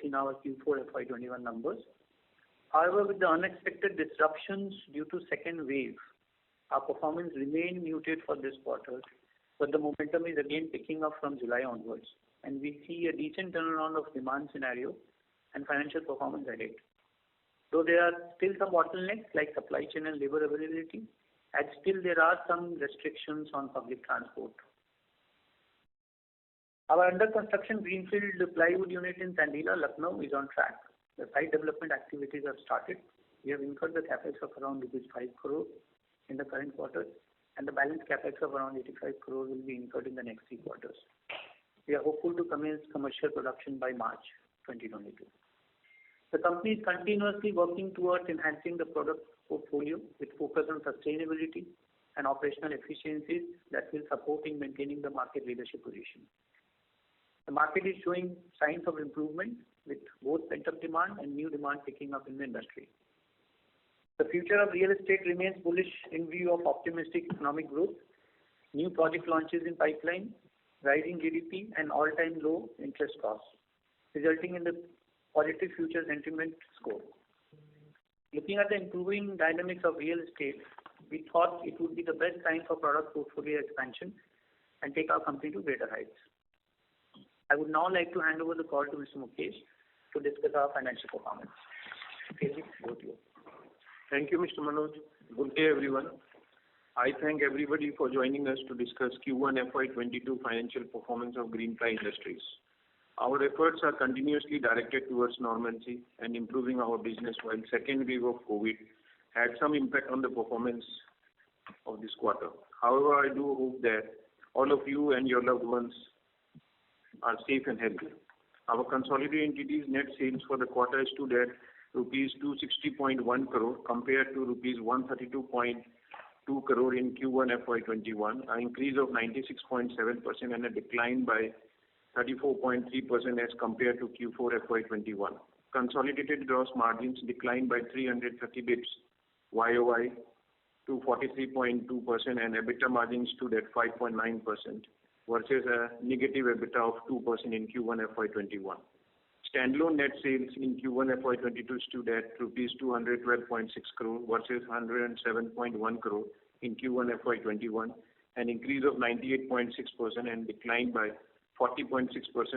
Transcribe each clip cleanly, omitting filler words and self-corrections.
in our Q4 FY21 numbers. However, with the unexpected disruptions due to second wave, our performance remained muted for this quarter, but the momentum is again picking up from July onwards, and we see a decent turnaround of demand scenario and financial performance ahead. Though there are still some bottlenecks like supply chain and labor availability, and still there are some restrictions on public transport. Our under construction greenfield plywood unit in Sandila, Lucknow is on track. The site development activities have started. We have incurred the capex of around rupees 5 crore in the current quarter, and the balance capex of around 85 crore will be incurred in the next 3 quarters. We are hopeful to commence commercial production by March 2022. The company is continuously working towards enhancing the product portfolio with focus on sustainability and operational efficiencies that will support in maintaining the market leadership position. The market is showing signs of improvement with both pent-up demand and new demand picking up in the industry. The future of real estate remains bullish in view of optimistic economic growth, new project launches in pipeline, rising GDP and all-time low interest costs, resulting in the positive future sentiment score. Looking at the improving dynamics of real estate, we thought it would be the best time for product portfolio expansion and take our company to greater heights. I would now like to hand over the call to Mr. Mukesh to discuss our financial performance. Mukesh, over to you. Thank you, Mr. Manoj. Good day, everyone. I thank everybody for joining us to discuss Q1 FY22 financial performance of Greenply Industries. Our efforts are continuously directed towards normalcy and improving our business, while second wave of COVID had some impact on the performance of this quarter. However, I do hope that all of you and your loved ones are safe and healthy. Our consolidated entities net sales for the quarter stood at rupees 260.1 crore compared to rupees 132.2 crore in Q1 FY21, an increase of 96.7% and a decline by 34.3% as compared to Q4 FY21. Consolidated gross margins declined by 330 bps YOY to 43.2% and EBITDA margins stood at 5.9% versus a negative EBITDA of 2% in Q1 FY21. Standalone net sales in Q1 FY22 stood at rupees 212.6 crore versus 107.1 crore in Q1 FY21, an increase of 98.6% and declined by 40.6%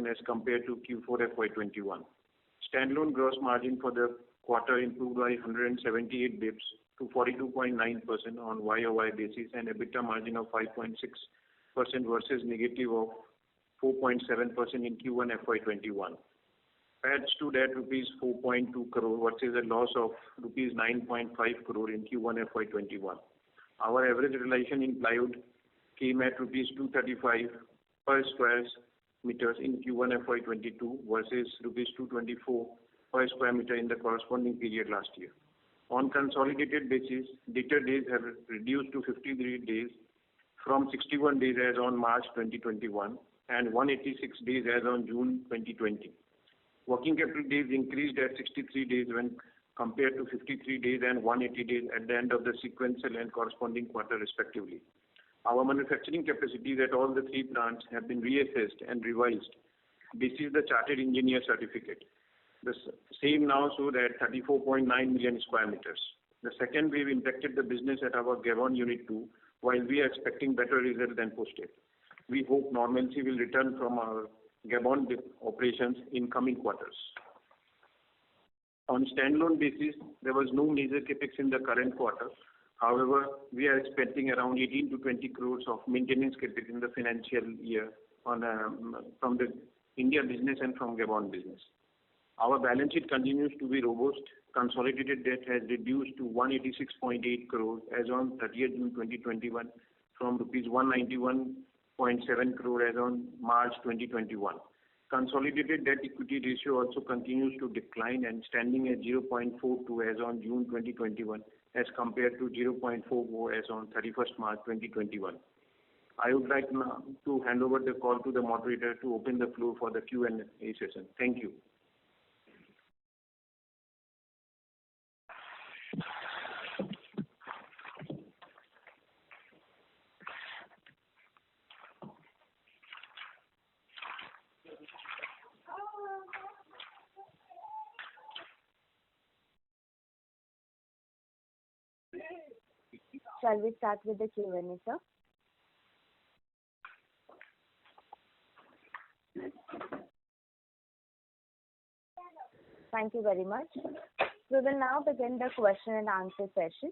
as compared to Q4 FY21. Standalone gross margin for the quarter improved by 178 bps to 42.9% on YOY basis and EBITDA margin of 5.6% versus negative of 4.7% in Q1 FY21. PAT stood at rupees 4.2 crore versus a loss of rupees 9.5 crore in Q1 FY21. Our average realization in plywood came at rupees 235 per square meters in Q1 FY22 versus rupees 224 per square meter in the corresponding period last year. On consolidated basis, debtor days have reduced to 53 days from 61 days as on March 2021 and 186 days as on June 2020. Working capital days increased at 63 days when compared to 53 days and 180 days at the end of the sequential and corresponding quarter respectively. Our manufacturing capacities at all the 3 plants have been reassessed and revised. This is the Chartered Engineer certificate. The same now showed at 34.9 million square meters. The second wave impacted the business at our Gabon Unit 2, while we are expecting better results than posted. We hope normalcy will return from our Gabon operations in coming quarters. On standalone basis, there was no major capex in the current quarter. However, we are expecting around 18 to 20 crores of maintenance capex in the financial year from the India business and from Gabon business. Our balance sheet continues to be robust. Consolidated debt has reduced to 186.8 crores as on 30th June 2021 from rupees 191.7 crore as on March 2021. Consolidated debt equity ratio also continues to decline and standing at 0.42 as on June 2021 as compared to 0.44 as on 31st March 2021. I would like now to hand over the call to the moderator to open the floor for the Q&A session. Thank you. shall we start with the Q&A, sir? Thank you very much. We will now begin the question and answer session.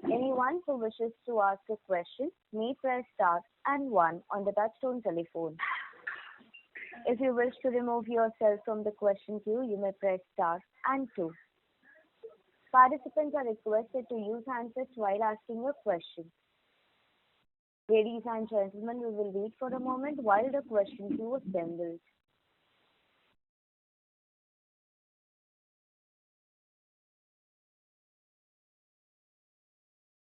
Anyone who wishes to ask a question may press star and 1 on the touchtone telephone. If you wish to remove yourself from the question queue, you may press star and 2. Participants are requested to use handsets while asking a question. Ladies and gentlemen, we will wait for a moment while the question queue assembles.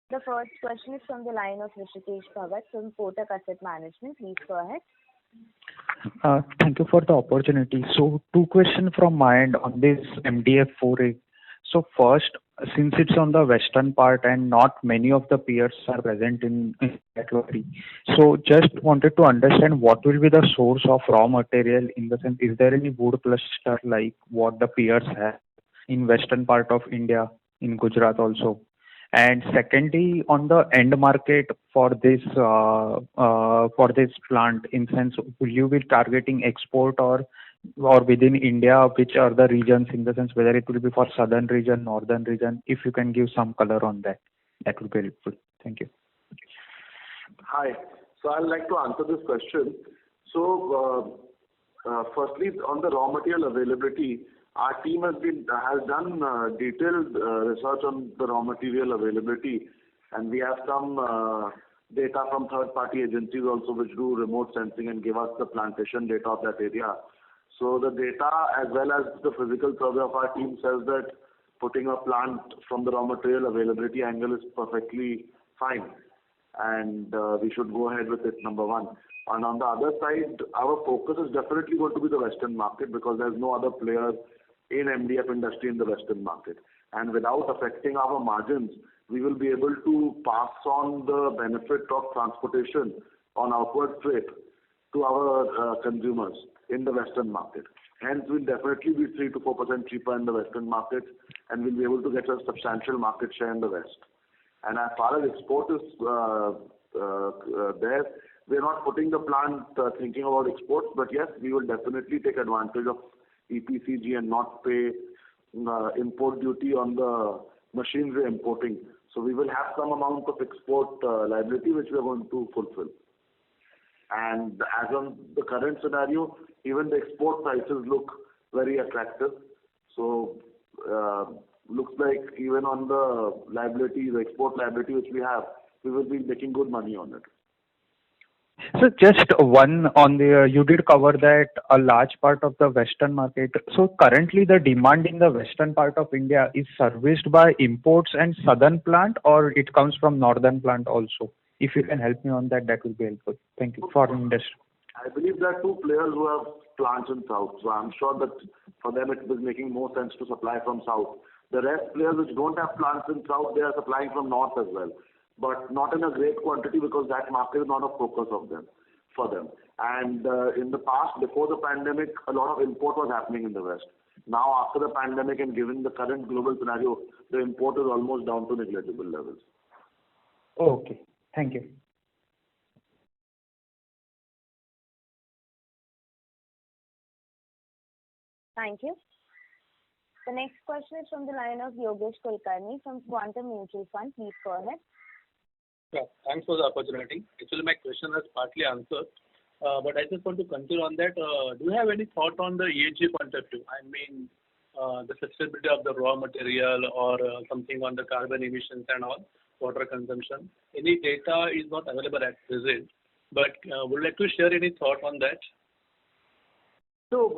The first question is from the line of Rishikesh Bhagat from Kotak Asset Management. Please go ahead. Thank you for the opportunity. So, 2 questions from my end on this MDF foray. So, first, since it's on the western part and not many of the peers are present in that locality, so just wanted to understand what will be the source of raw material, in the sense, is there any wood cluster like what the peers have in western part of India, in Gujarat also? And secondly, on the end market for this plant, in sense, will you be targeting export or within India? Which are the regions, in the sense whether it will be for southern region, northern region? If you can give some color on that, that would be helpful. Thank you. Hi. So I'd like to answer this question. So, firstly, on the raw material availability, our team has done detailed research on the raw material availability, and we have some data from third-party agencies also which do remote sensing and give us the plantation data of that area. So the data as well as the physical survey of our team says that putting a plant from the raw material availability angle is perfectly fine, and we should go ahead with it, number one. And on the other side, our focus is definitely going to be the western market because there's no other player in MDF industry in the western market. And without affecting our margins, we will be able to pass on the benefit of transportation on outward freight to our consumers in the western market. Hence, we'll definitely be 3 to 4% cheaper in the western market, and we'll be able to get a substantial market share in the west. And as far as export is there, we're not putting the plant thinking about exports, but yes, we will definitely take advantage of EPCG and not pay import duty on the machines we're importing. So we will have some amount of export liability which we are going to fulfill. And as on the current scenario, even the export prices look very attractive. So looks like even on the liability, the export liability which we have, we will be making good money on it. So just one on the, you did cover that a large part of the western market. So currently the demand in the western part of India is serviced by imports and southern plant, or it comes from northern plant also? If you can help me on that, that will be helpful. Thank you. For industry. I believe there are 2 players who have plants in south, so I'm sure that for them it is making more sense to supply from south. The rest players which don't have plants in south, they are supplying from north as well, but not in a great quantity because that market is not a focus of them, for them. And in the past, before the pandemic, a lot of import was happening in the west. Now, after the pandemic and given the current global scenario, the import is almost down to negligible levels. Okay. Thank you. Thank you. The next question is from the line of Yogesh Kulkarni from Quantum Mutual Fund. Please go ahead. Yeah, thanks for the opportunity. Actually, my question has partly answered, but I just want to continue on that. Do you have any thought on the ESG point of view? I mean, the sustainability of the raw material or something on the carbon emissions and all, water consumption. Any data is not available at present, but would like to share any thought on that? So,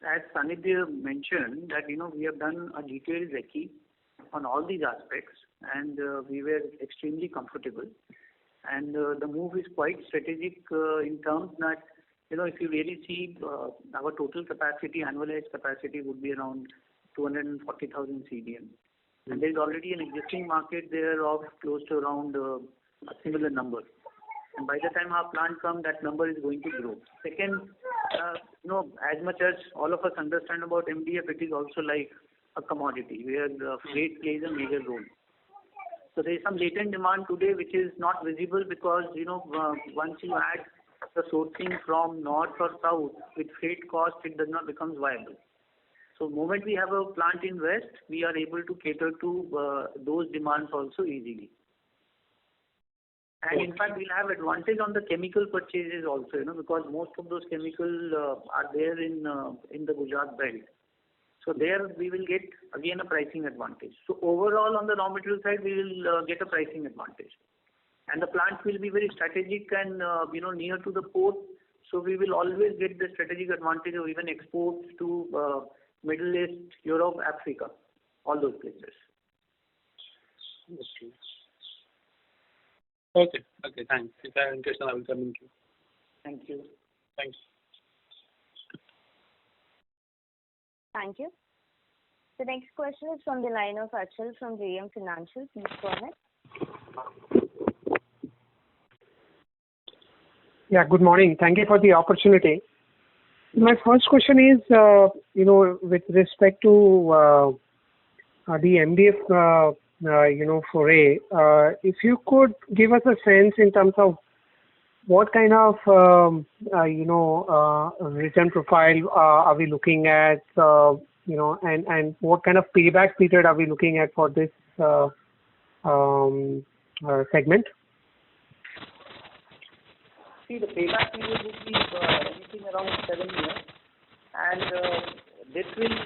as Sanidhya mentioned, that, we have done a detailed recce on all these aspects, and we were extremely comfortable. And the move is quite strategic in terms that, if you really see our total capacity, annualized capacity would be around 240,000 CBM. And there is already an existing market there of close to around a similar number. And by the time our plant comes, that number is going to grow. Second, as much as all of us understand about MDF, it is also like a commodity where freight plays a major role. So there is some latent demand today which is not visible because, once you add the sourcing from north or south with freight cost, it does not become viable. So moment we have a plant in west, we are able to cater to those demands also easily. And in fact, we'll have advantage on the chemical purchases also, because most of those chemicals are there in the Gujarat belt. So there we will get again a pricing advantage. So overall on the raw material side, we will get a pricing advantage. And the plant will be very strategic and near to the port. So we will always get the strategic advantage of even exports to Middle East, Europe, Africa, all those places. Okay, thanks. If I have any question, I will come in to you. Thank you. Thanks. Thank you. The next question is from the line of Achal from JM Financial. Please go ahead. Yeah, good morning. Thank you for the opportunity. My first question is, with respect to the MDF, foray, if you could give us a sense in terms of what kind of, return profile are we looking at, and what kind of payback period are we looking at for this segment? See, the payback period would be anything around 7 years. And this will,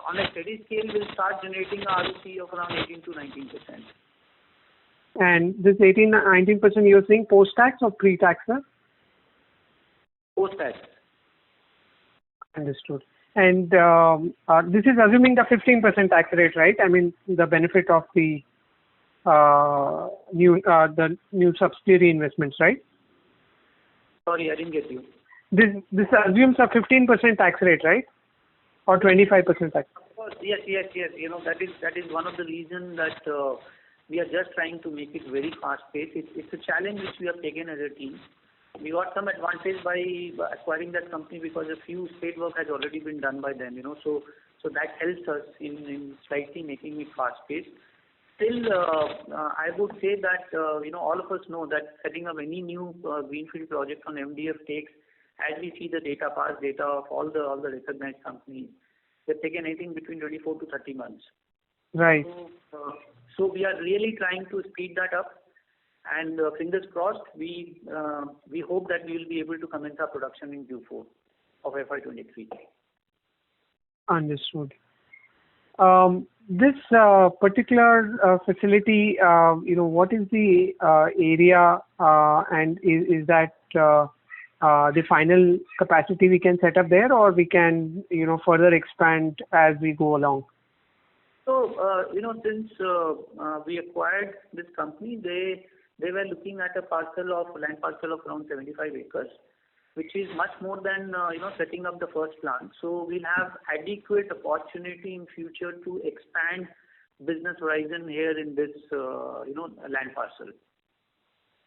on a steady scale, will start generating a ROC of around 18 to 19%. And this 18-19% you're saying post-tax or pre-tax, sir? Post-tax. Understood. And this is assuming the 15% tax rate, right? I mean, the benefit of the new subsidiary investments, right? Sorry, I didn't get you. This assumes a 15% tax rate, right? Or 25% tax? Of course, yes. That is one of the reasons that we are just trying to make it very fast-paced. It's a challenge which we have taken as a team. We got some advantage by acquiring that company because a few state work has already been done by them, so that helps us in slightly making it fast-paced. Still, I would say that, all of us know that setting up any new greenfield project on MDF takes, as we see the past data of all the recognized companies, they've taken anything between 24 to 30 months. Right. So we are really trying to speed that up. And fingers crossed, we hope that we will be able to commence our production in Q4 of FY23. Understood. This particular facility, what is the area, and is that the final capacity we can set up there, or we can, further expand as we go along? So, since we acquired this company, they were looking at a land parcel of around 75 acres, which is much more than, setting up the first plant. So we'll have adequate opportunity in future to expand business horizon here in this, land parcel.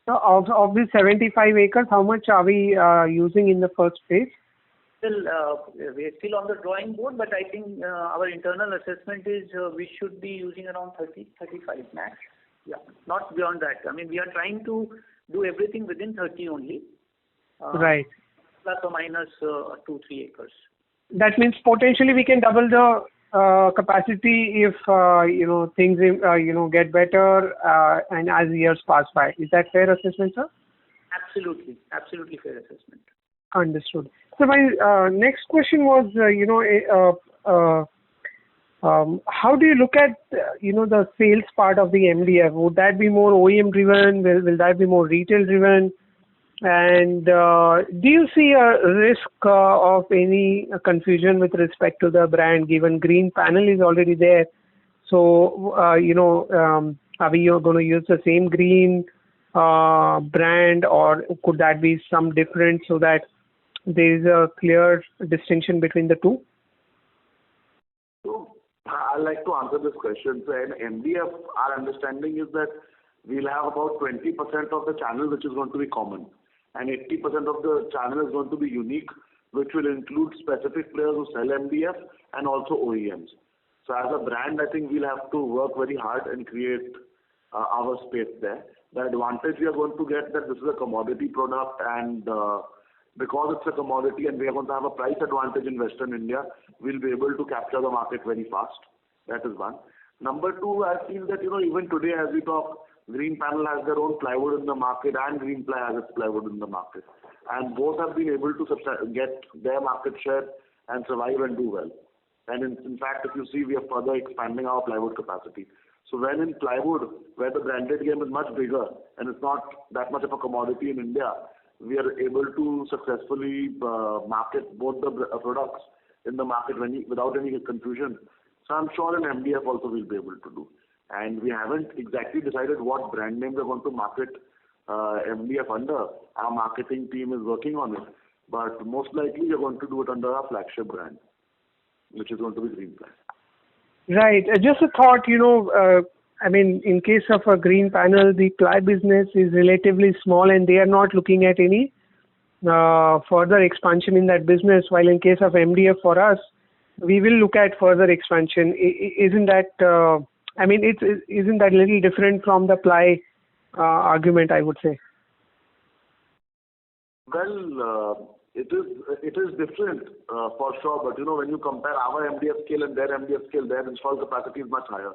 So of these 75 acres, how much are we using in the first phase? We're still on the drawing board, but I think our internal assessment is we should be using around 30-35 max. Yeah, not beyond that. I mean, we are trying to do everything within 30 only. Right. Plus or minus 2-3 acres. That means potentially we can double the capacity if things get better and as years pass by. Is that fair assessment, sir? Absolutely fair assessment. Understood. So my next question was, how do you look at the sales part of the MDF? Would that be more OEM driven? Will that be more retail driven? And do you see a risk of any confusion with respect to the brand, given green panel is already there? So are we going to use the same green brand, or could that be some different so that there is a clear distinction between the two? So I'd like to answer this question. So in MDF, our understanding is that we'll have about 20% of the channel which is going to be common, and 80% of the channel is going to be unique, which will include specific players who sell MDF and also OEMs. So as a brand, I think we'll have to work very hard and create our space there. The advantage we are going to get that this is a commodity product, and because it's a commodity and we are going to have a price advantage in Western India, we'll be able to capture the market very fast. That is one. Number two, I feel that, even today as we talk, Greenpanel has their own plywood in the market and Greenply has its plywood in the market. And both have been able to get their market share and survive and do well. And in fact, if you see, we are further expanding our plywood capacity. So when in plywood, where the branded game is much bigger and it's not that much of a commodity in India, we are able to successfully market both the products in the market without any confusion. So I'm sure in MDF also we'll be able to do. And we haven't exactly decided what brand name we're going to market MDF under. Our marketing team is working on it. But most likely we're going to do it under our flagship brand, which is going to be Greenply. Right. Just a thought, in case of a Greenpanel, the ply business is relatively small and they are not looking at any further expansion in that business, while in case of MDF for us, we will look at further expansion. Isn't that, isn't that a little different from the ply argument, I would say? Well, it is different for sure, but when you compare our MDF scale and their MDF scale, their installed capacity is much higher.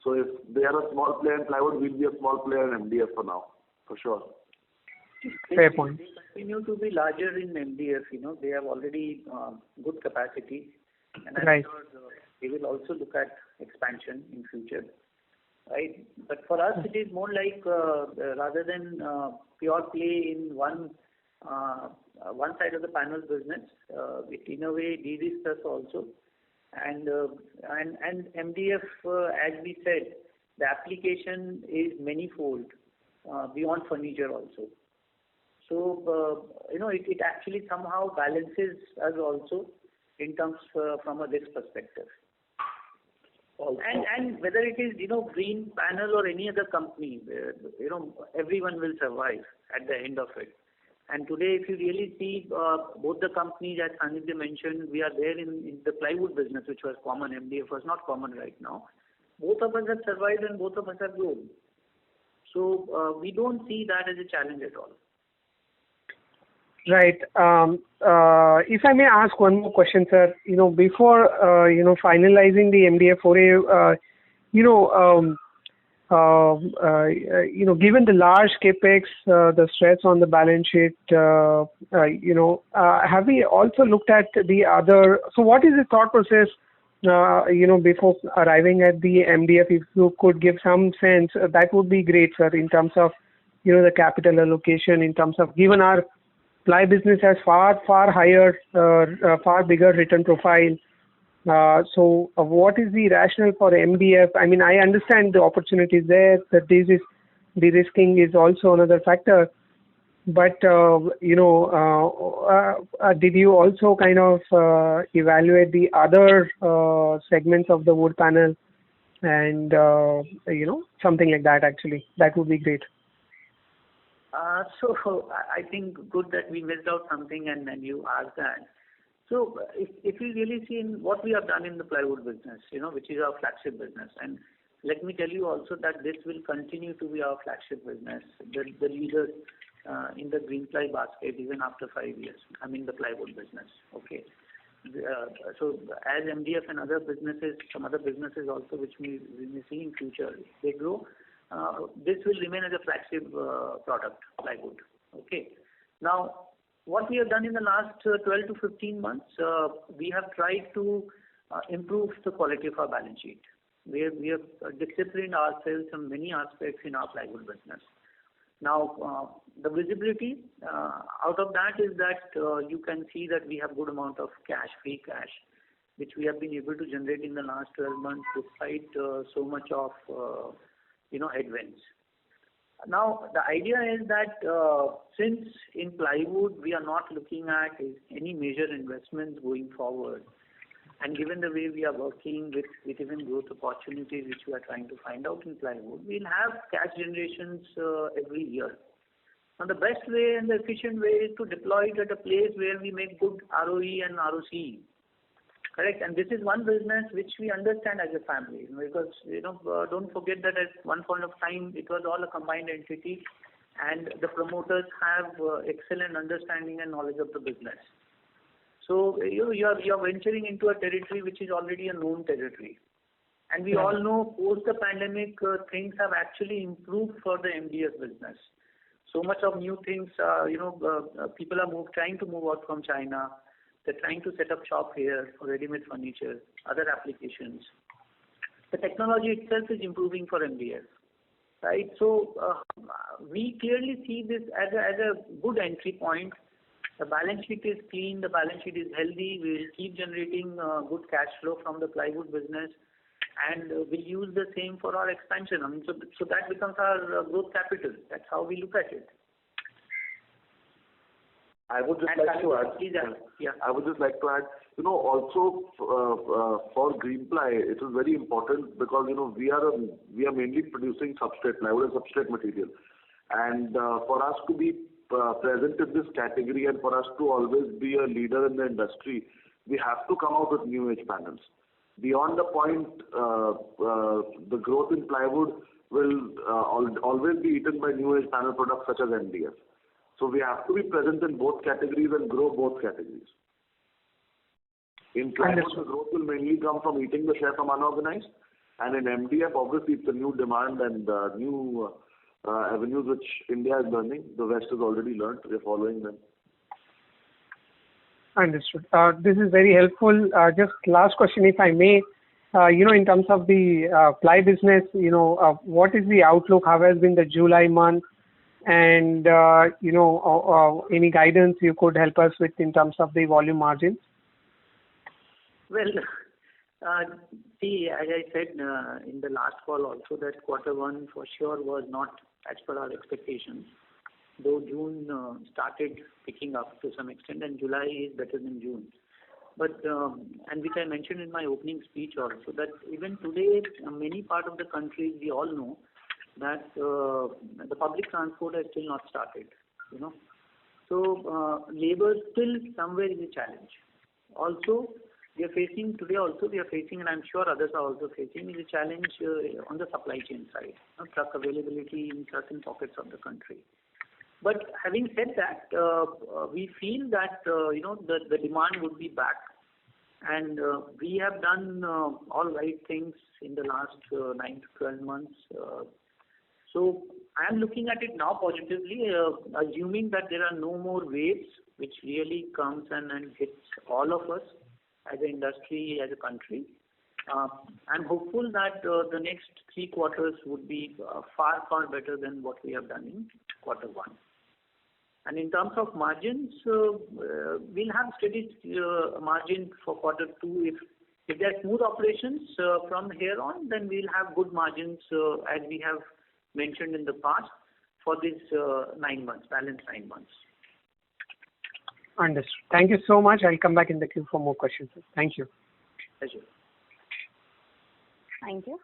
So if they are a small player in plywood, we'll be a small player in MDF for now, for sure. Fair point. They continue to be larger in MDF, they have already good capacity. And I'm right. sure they will also look at expansion in future. Right? But for us, it is more like rather than pure play in one side of the panel business, it in a way de-risks us also. And MDF, as we said, the application is manifold beyond furniture also. So, it actually somehow balances us also in terms from a risk perspective. And whether it is, Greenpanel or any other company, everyone will survive at the end of it. And today, if you really see both the companies, as Sanidhya mentioned, we are there in the plywood business, which was common. MDF was not common right now. Both of us have survived and both of us have grown. So we don't see that as a challenge at all. Right. If I may ask one more question, sir. Before finalizing the MDF foray, given the large capex, the stress on the balance sheet, have we also looked at the other? So, what is the thought process? Before arriving at the MDF, if you could give some sense, that would be great, sir. In terms of the capital allocation, in terms of given our ply business has far higher, far bigger return profile. So what is the rationale for MDF? I mean, I understand the opportunity is there, that de-risking is also another factor. But, did you also kind of evaluate the other segments of the wood panel and, something like that actually? That would be great. So I think good that we missed out something and then you asked that. So if you really see in what we have done in the plywood business, which is our flagship business, and let me tell you also that this will continue to be our flagship business, the leader in the Greenply basket even after 5 years. I mean the plywood business. Okay. So as MDF and other businesses, some other businesses also which we may see in future, they grow. This will remain as a flagship product, plywood. Okay. Now, what we have done in the last 12 to 15 months, we have tried to improve the quality of our balance sheet. We have disciplined ourselves on many aspects in our plywood business. Now, the visibility out of that is that you can see that we have good amount of cash, free cash, which we have been able to generate in the last 12 months despite so much of headwinds. Now, the idea is that since in plywood we are not looking at any major investments going forward, and given the way we are working with even growth opportunities which we are trying to find out in plywood, we'll have cash generations every year. Now, the best way and the efficient way is to deploy it at a place where we make good ROE and ROCE. Correct. And this is one business which we understand as a family, because, don't forget that at one point of time, it was all a combined entity, and the promoters have excellent understanding and knowledge of the business. So, you are venturing into a territory which is already a known territory. And we all know post the pandemic, things have actually improved for the MDF business. So much of new things, people are trying to move out from China. They're trying to set up shop here for ready-made furniture, other applications. The technology itself is improving for MDF, right? So we clearly see this as a good entry point. The balance sheet is clean, the balance sheet is healthy. We will keep generating good cash flow from the plywood business, and we'll use the same for our expansion. So that becomes our growth capital. That's how we look at it. I would just like to add. I would just like to add. Also for Greenply, it is very important because we are mainly producing substrate, plywood and substrate material, and for us to be present in this category and for us to always be a leader in the industry, we have to come out with new age panels. Beyond the point, the growth in plywood will always be eaten by new age panel products such as MDF. So we have to be present in both categories and grow both categories. In plywood, the growth will mainly come from eating the share from unorganized, and in MDF, obviously, it's a new demand and new avenues which India is learning. The West has already learned. We're following them. Understood. This is very helpful. Just last question, if I may. In terms of the ply business, what is the outlook? How has been the July month? And, any guidance you could help us with in terms of the volume margins? Well, see, as I said in the last call also, that quarter one for sure was not as per our expectations. Though June started picking up to some extent, and July is better than June. But, and which I mentioned in my opening speech also, that even today, many parts of the country, we all know that the public transport has still not started, So, labor still somewhere is a challenge. Also, we are facing, and I'm sure others are also facing, is a challenge on the supply chain side, truck availability in certain pockets of the country. But having said that, we feel that, the demand would be back. And we have done all right things in the last 9 to 12 months. So I am looking at it now positively, assuming that there are no more waves which really comes and hits all of us as an industry, as a country. I'm hopeful that the next 3 quarters would be far, far better than what we have done in quarter one. And in terms of margins, we'll have steady margin for quarter two. If there are smooth operations from here on, then we'll have good margins as we have mentioned in the past for this 9 months, balanced 9 months. Understood. Thank you so much. I'll come back in the queue for more questions. Thank you. Pleasure. Thank you.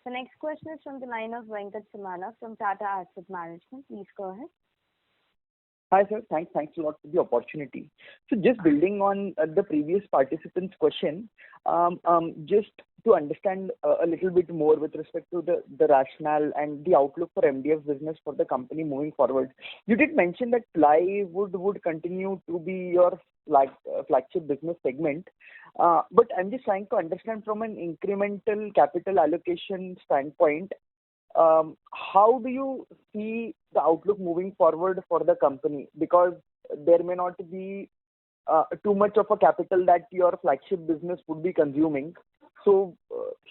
The next question is from the line of Venkat Samala from Tata Asset Management. Please go ahead. Hi, sir. Thanks a lot for the opportunity. So just building on the previous participant's question, just to understand a little bit more with respect to the rationale and the outlook for MDF business for the company moving forward. You did mention that plywood would continue to be your flagship business segment. But I'm just trying to understand from an incremental capital allocation standpoint, how do you see the outlook moving forward for the company? Because there may not be too much of a capital that your flagship business would be consuming. So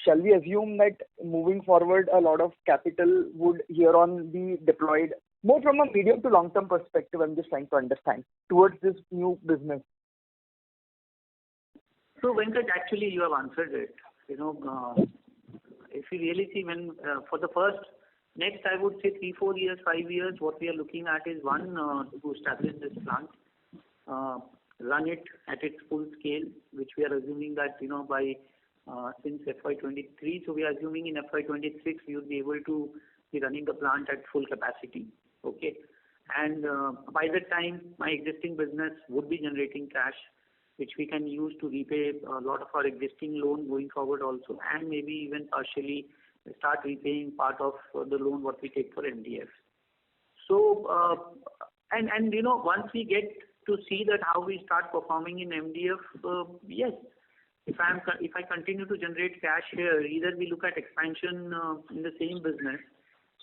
shall we assume that moving forward, a lot of capital would hereon be deployed more from a medium to long term perspective? I'm just trying to understand towards this new business. So Venkat, actually you have answered it. If you really see when for the first next, I would say 3, 4 years, 5 years, what we are looking at is one to establish this plant, run it at its full scale, which we are assuming that by since FY23. So we are assuming in FY26 we will be able to be running the plant at full capacity. Okay, and by that time my existing business would be generating cash. which we can use to repay a lot of our existing loan going forward also, and maybe even partially start repaying part of the loan what we take for MDF. So, and once we get to see that how we start performing in MDF, yes, if I continue to generate cash here, either we look at expansion in the same business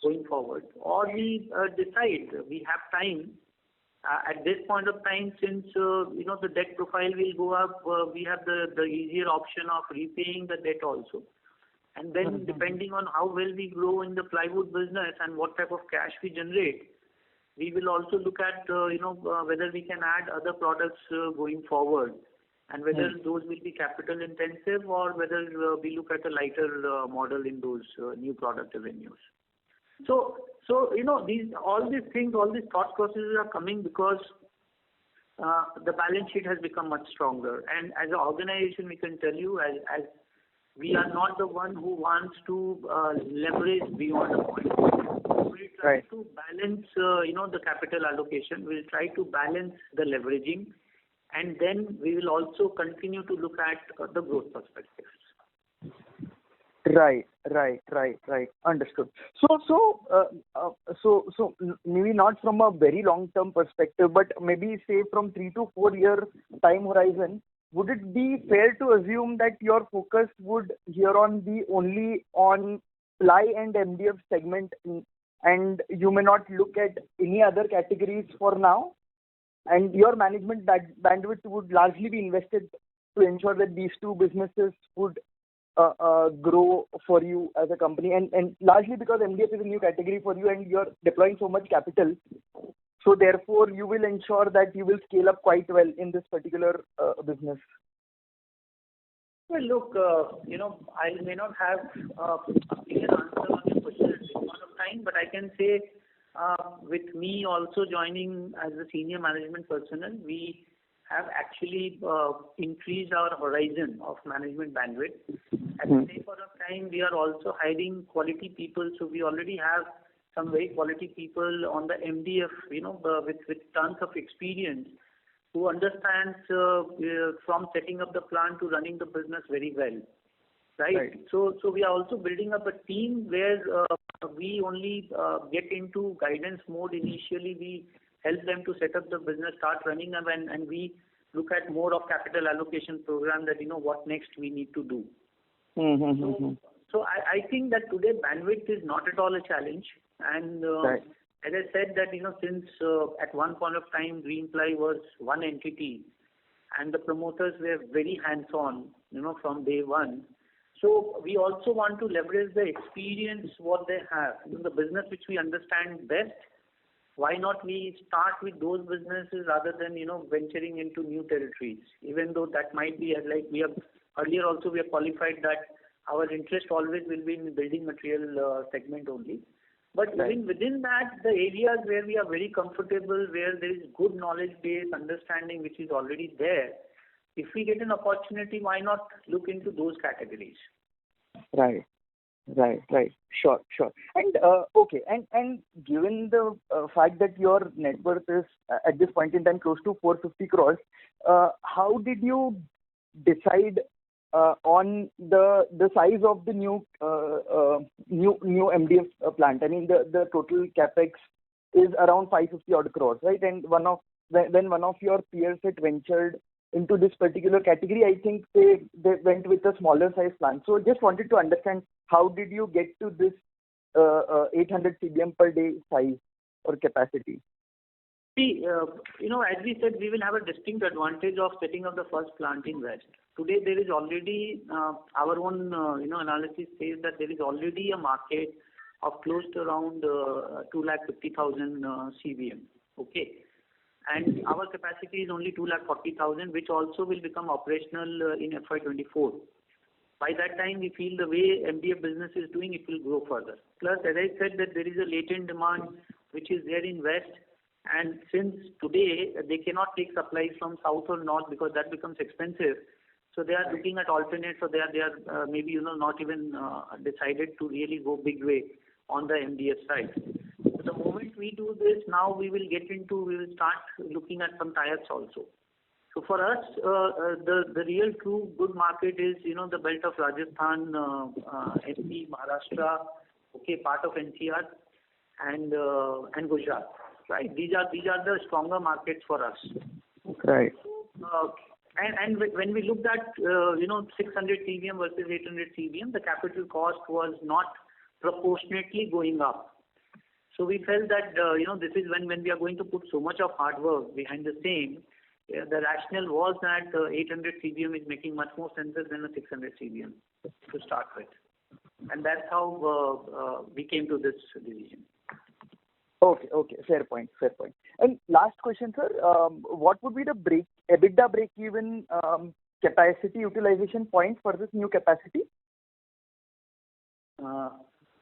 going forward, or we decide we have time. At this point of time, since the debt profile will go up, we have the easier option of repaying the debt also. And then depending on how well we grow in the plywood business and what type of cash we generate, we will also look at whether we can add other products going forward, and whether those will be capital intensive or whether we look at a lighter model in those new product avenues. So all these thought processes are coming because the balance sheet has become much stronger, and as an organization, we can tell you, as we are not the one who wants to leverage beyond a point. We try to balance, the capital allocation. We'll try to balance the leveraging, and then we will also continue to look at the growth perspectives. Right. Understood. So maybe not from a very long-term perspective, but maybe say from 3 to 4 year time horizon, would it be fair to assume that your focus would here on be only on ply and MDF segment, and you may not look at any other categories for now, and your management bandwidth would largely be invested to ensure that these two businesses would grow for you as a company, and largely because MDF is a new category for you and you're deploying so much capital, so therefore you will ensure that you will scale up quite well in this particular business. Well, look, I may not have a clear answer on your question at this point of time, but I can say with me also joining as a senior management personnel, we have actually increased our horizon of management bandwidth. At the same point of time, we are also hiring quality people, so we already have some very quality people on the MDF, with tons of experience, who understands from setting up the plant to running the business very well, right? So we are also building up a team where we only get into guidance mode initially. We help them to set up the business, start running them, and we look at more of capital allocation program that what next we need to do. So I think that today bandwidth is not at all a challenge, and as I said that since at one point of time Greenply was one entity, and the promoters were very hands-on from day one. So we also want to leverage the experience what they have in the business which we understand best. Why not we start with those businesses rather than venturing into new territories? Even though that might be like we have earlier also we have qualified that our interest always will be in the building material segment only. But even within that, the areas where we are very comfortable, where there is good knowledge base, understanding which is already there, if we get an opportunity, why not look into those categories? Right. Sure. And okay, and given the fact that your net worth is at this point in time close to 450 crores, how did you decide on the size of the new MDF plant? I mean, the total capex is around 550 odd crores, right? And one of your peers had ventured into this particular category. I think they went with a smaller size plant. So just wanted to understand, how did you get to this 800 CBM per day size or capacity? See, as we said, we will have a distinct advantage of setting up the first plant in West. Today, there is already our own analysis says that there is already a market of close to around 250,000 CBM. Okay, and our capacity is only 240,000, which also will become operational in FY24. By that time, we feel the way MDF business is doing, it will grow further. Plus, as I said, that there is a latent demand which is there in West. And since today they cannot take supplies from South or North because that becomes expensive, so they are looking at alternates. So they are maybe not even decided to really go big way on the MDF side. So the moment we do this, now we will start looking at some tie-ups also. So for us, the real true good market is, the belt of Rajasthan, MP, Maharashtra, okay, part of NCR, and Gujarat, right? These are the stronger markets for us. Right. And when we looked at 600 CBM versus 800 CBM, the capital cost was not proportionately going up. So we felt that this is when we are going to put so much of hard work behind the same. The rationale was that 800 CBM is making much more sense than a 600 CBM to start with, and that's how we came to this decision. Okay. Fair point. And last question, sir. What would be the EBITDA break-even capacity utilization point for this new capacity? Do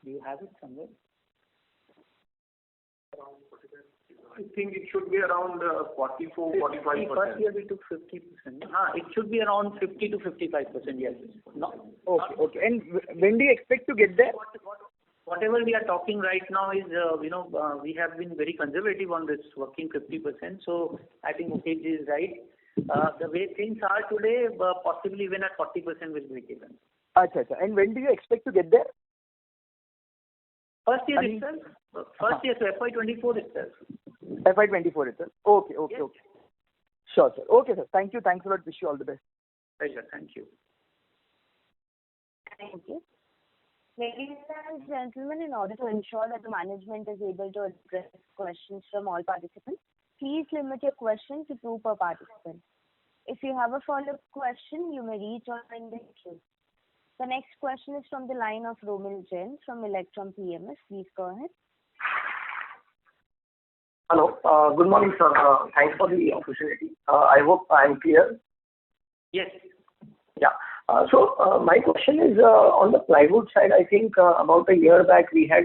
you have it somewhere? I think it should be around 44-45%. First year we took 50%. It should be around 50 to 55%. Yes. No. Okay. And when do you expect to get there? Whatever we are talking right now is, we have been very conservative on this working 50%. So I think Mukesh is right. The way things are today, possibly even at 40% will be given. Acha. And when do you expect to get there? First year itself. First year, so FY24 itself. FY24 itself. Okay. Yes. Sure, sir. Okay, sir. Thank you. Thanks a lot. Wish you all the best. Pleasure. Thank you. Thank you. Ladies and gentlemen, in order to ensure that the management is able to address questions from all participants, please limit your question to 2 per participant. If you have a follow-up question, you may rejoin the queue. The next question is from the line of Romil Jain from Electrum PMS. Please go ahead. Hello. Good morning, sir. Thanks for the opportunity. I hope I am clear. Yes. Yeah. So my question is on the plywood side. I think about a year back we had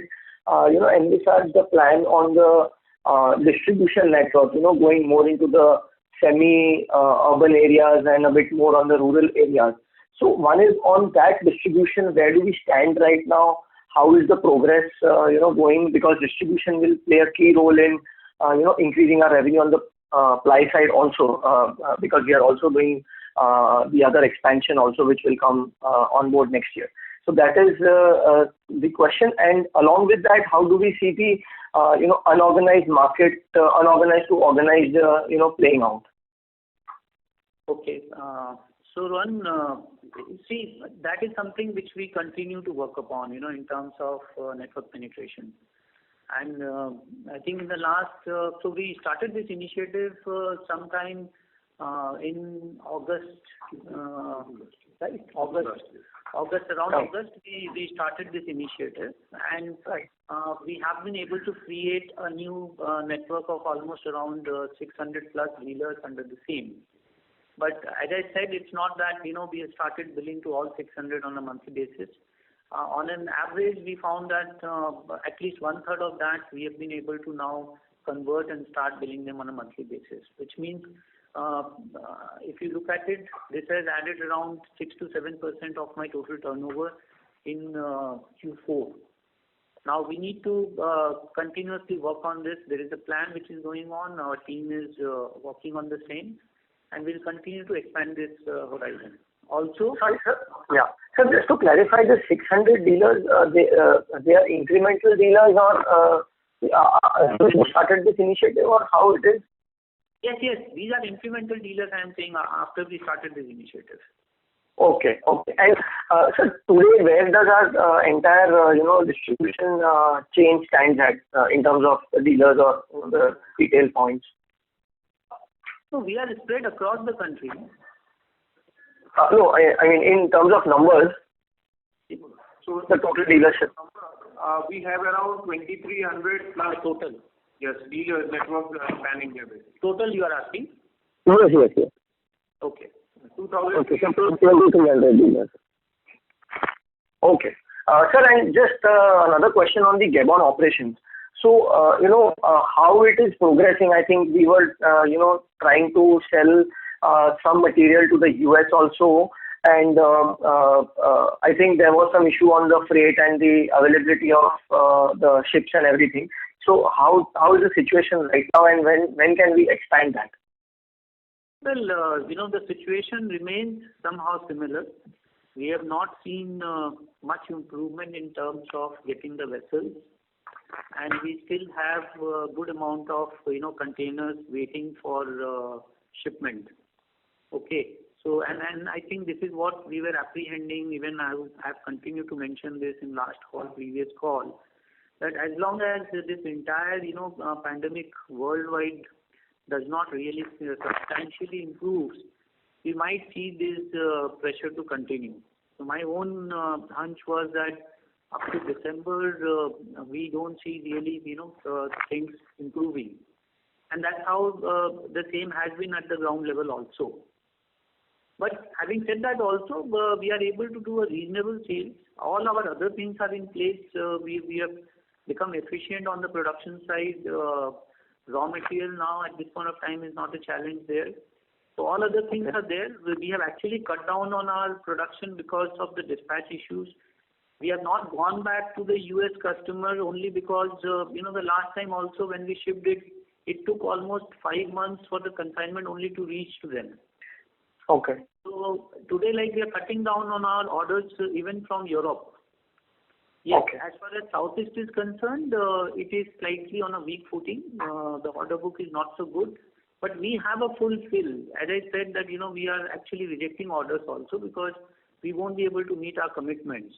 envisaged the plan on the distribution network. Going more into the semi-urban areas and a bit more on the rural areas. So one is on that distribution. Where do we stand right now? How is the progress going? Because distribution will play a key role in increasing our revenue on the ply side also, because we are also doing the other expansion also, which will come on board next year. So that is the question. And along with that, how do we see the unorganized market, unorganized to organized playing out? Okay. So Ron, see, that is something which we continue to work upon, in terms of network penetration. And I think in the last, so we started this initiative sometime in August, right? Around August, we started this initiative, and we have been able to create a new network of almost around 600 plus dealers under the same. But as I said, it's not that, we have started billing to all 600 on a monthly basis. On an average, we found that at least 1/3 of that we have been able to now convert and start billing them on a monthly basis, which means if you look at it, this has added around 6 to 7% of my total turnover in Q4. Now we need to continuously work on this. There is a plan which is going on. Our team is working on the same, and we'll continue to expand this horizon. Also, Sorry, sir. Yeah. So just to clarify, the 600 dealers, they are incremental dealers, or who started this initiative, or how it is? Yes. These are incremental dealers, I am saying, after we started this initiative. Okay. And sir, today, where does our entire distribution chain stand at in terms of the dealers or the retail points? So we are spread across the country. No, I mean in terms of numbers. So the total dealership. We have around 2,300 plus Total. Yes, dealer network spanning India. Total you are asking? Yes. Okay. 2,000. Okay, so 2,300 dealers. Okay. Sir, and just another question on the Gabon operations. So, how it is progressing. I think we were, trying to sell some material to the US also. And I think there was some issue on the freight and the availability of the ships and everything. So how is the situation right now, and when can we expand that? Well, the situation remains somehow similar. We have not seen much improvement in terms of getting the vessels, and we still have a good amount of, containers waiting for shipment. Okay. So, and I think this is what we were apprehending. Even I've continued to mention this in last call, previous call, that as long as this entire, pandemic worldwide does not really substantially improves, we might see this pressure to continue. So my own hunch was that up to December, we don't see really, things improving. And that's how the same has been at the ground level also. But having said that also, we are able to do a reasonable sales. All our other things are in place. We have become efficient on the production side. Raw material now at this point of time is not a challenge there. So all other things are there. We have actually cut down on our production because of the dispatch issues. We have not gone back to the US customer only because, the last time also when we shipped it, it took almost 5 months for the consignment only to reach to them. Okay. So today, we are cutting down on our orders even from Europe. Yes, Okay. as far as Southeast is concerned, it is slightly on a weak footing. The order book is not so good, but we have a full fill. As I said that, we are actually rejecting orders also because we won't be able to meet our commitments.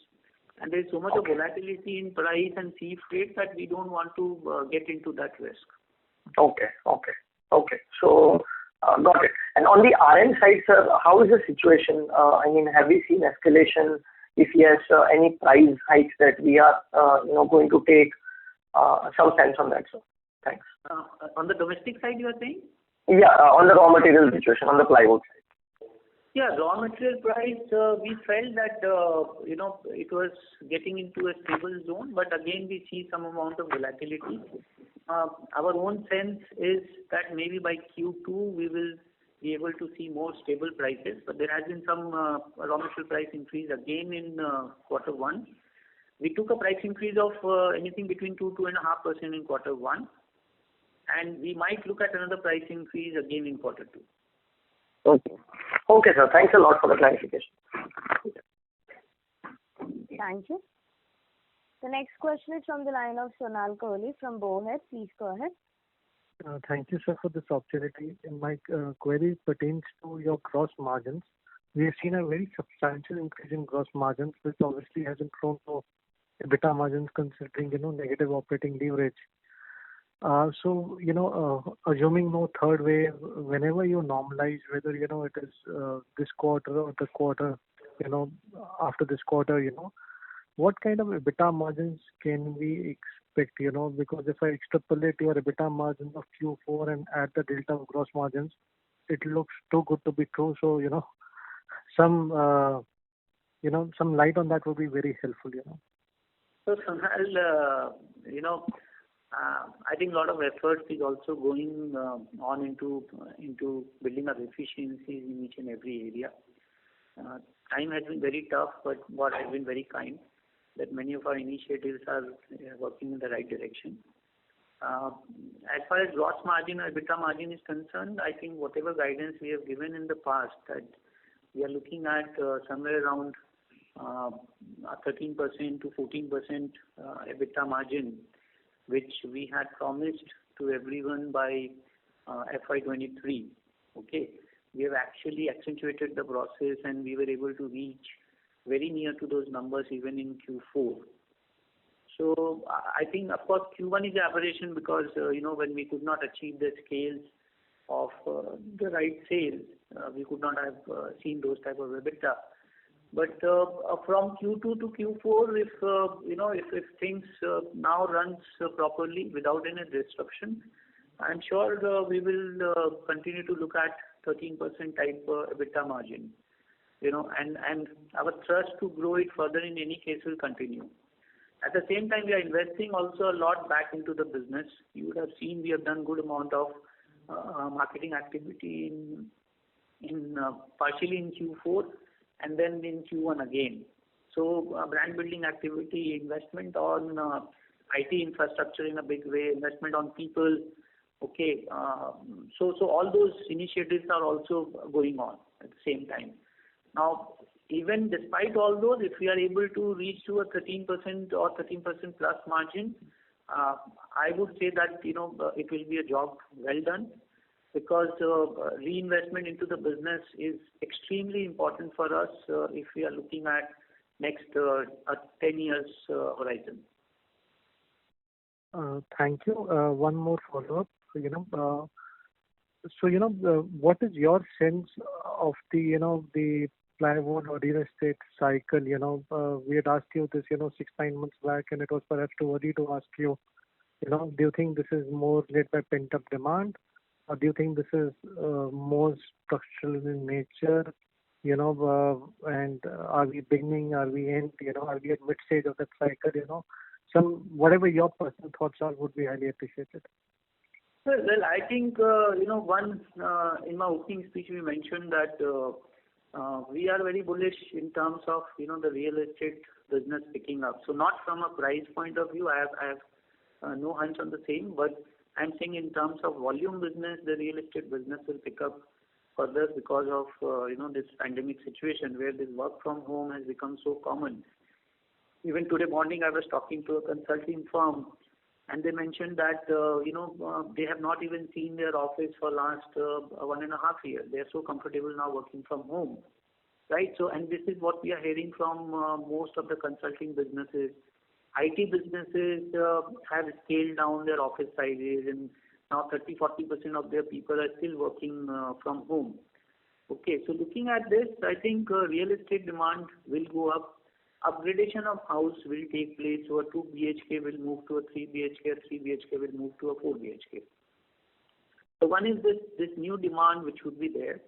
And there's so much of volatility in price and sea freight that we don't want to get into that risk. Okay. So, got it. And on the RM side, sir, how is the situation? Have we seen escalation? If yes, any price hikes that we are, going to take? Some sense on that, sir. Thanks. On the domestic side, you are saying? Yeah, on the raw material situation, on the plywood side. Yeah, raw material price, we felt that, it was getting into a stable zone, but again, we see some amount of volatility. Our own sense is that maybe by Q2, we will be able to see more stable prices, but there has been some raw material price increase again in quarter one. We took a price increase of anything between 2-2.5% in quarter one, and we might look at another price increase again in quarter two. Okay, sir. Thanks a lot for the clarification. Thank you. The next question is from the line of Sonal Kohli from Bowhead. Please go ahead. Thank you, sir, for this opportunity. And my query pertains to your gross margins. We have seen a very substantial increase in gross margins, which obviously has thrown to EBITDA margins considering, negative operating leverage. So, assuming no third wave, whenever you normalize, whether, it is this quarter or the quarter, after this quarter, what kind of EBITDA margins can we expect, because if I extrapolate your EBITDA margins of Q4 and add the delta of gross margins, it looks too good to be true. So, some light on that would be very helpful, So, Sonal, I think a lot of effort is also going on into building up efficiencies in each and every area. Time has been very tough, but God has been very kind that many of our initiatives are working in the right direction. As far as gross margin or EBITDA margin is concerned, I think whatever guidance we have given in the past, that we are looking at somewhere around 13% to 14% EBITDA margin, which we had promised to everyone by FY23. Okay, we have actually accentuated the process and we were able to reach very near to those numbers even in Q4. So I think, of course, Q1 is an aberration because, when we could not achieve the scales of the right sales, we could not have seen those type of EBITDA. But from Q2 to Q4, if things now runs properly without any disruption, I'm sure we will continue to look at 13% type EBITDA margin. And our thrust to grow it further in any case will continue. At the same time, we are investing also a lot back into the business. You would have seen we have done good amount of marketing activity in partially in Q4 and then in Q1 again. So brand building activity, investment on IT infrastructure in a big way, investment on people, Okay. So all those initiatives are also going on at the same time. Now, even despite all those, if we are able to reach to a 13% or 13% plus margin, I would say that, it will be a job well done, because reinvestment into the business is extremely important for us if we are looking at next 10 years horizon. Thank you. One more follow-up. What is your sense of the plywood or real estate cycle? We had asked you this, 6-9 months back, and it was perhaps too early to ask you. Do you think this is more led by pent-up demand, or do you think this is more structural in nature? And are we beginning? Are we end? Are we at mid stage of that cycle? Whatever your personal thoughts are would be highly appreciated. Well, I think one in my opening speech we mentioned that we are very bullish in terms of the real estate business picking up. So not from a price point of view, I have no hunch on the same, but I'm saying in terms of volume business, the real estate business will pick up further because of this pandemic situation where this work from home has become so common. Even today morning, I was talking to a consulting firm, and they mentioned that they have not even seen their office for last 1.5 years. They are so comfortable now working from home, right? So, and this is what we are hearing from most of the consulting businesses. IT businesses have scaled down their office sizes, and now 30-40% of their people are still working from home. Okay, so looking at this, I think real estate demand will go up. Upgradation of house will take place, so a 2 BHK will move to a 3 BHK, a 3 BHK will move to a 4 BHK. So one is this new demand which would be there.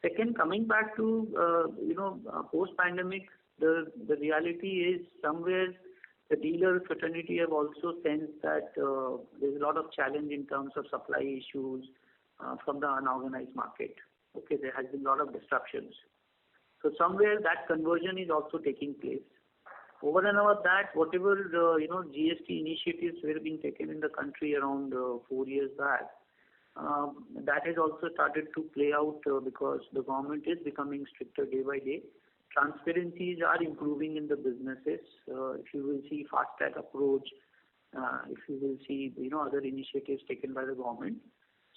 Second, coming back to post-pandemic, the reality is somewhere the dealer fraternity have also sensed that there's a lot of challenge in terms of supply issues from the unorganized market. Okay, there has been a lot of disruptions. So somewhere that conversion is also taking place. Over and above that, whatever GST initiatives were being taken in the country around 4 years back, that has also started to play out because the government is becoming stricter day by day. Transparencies are improving in the businesses. If you will see fast track approach, if you will see other initiatives taken by the government.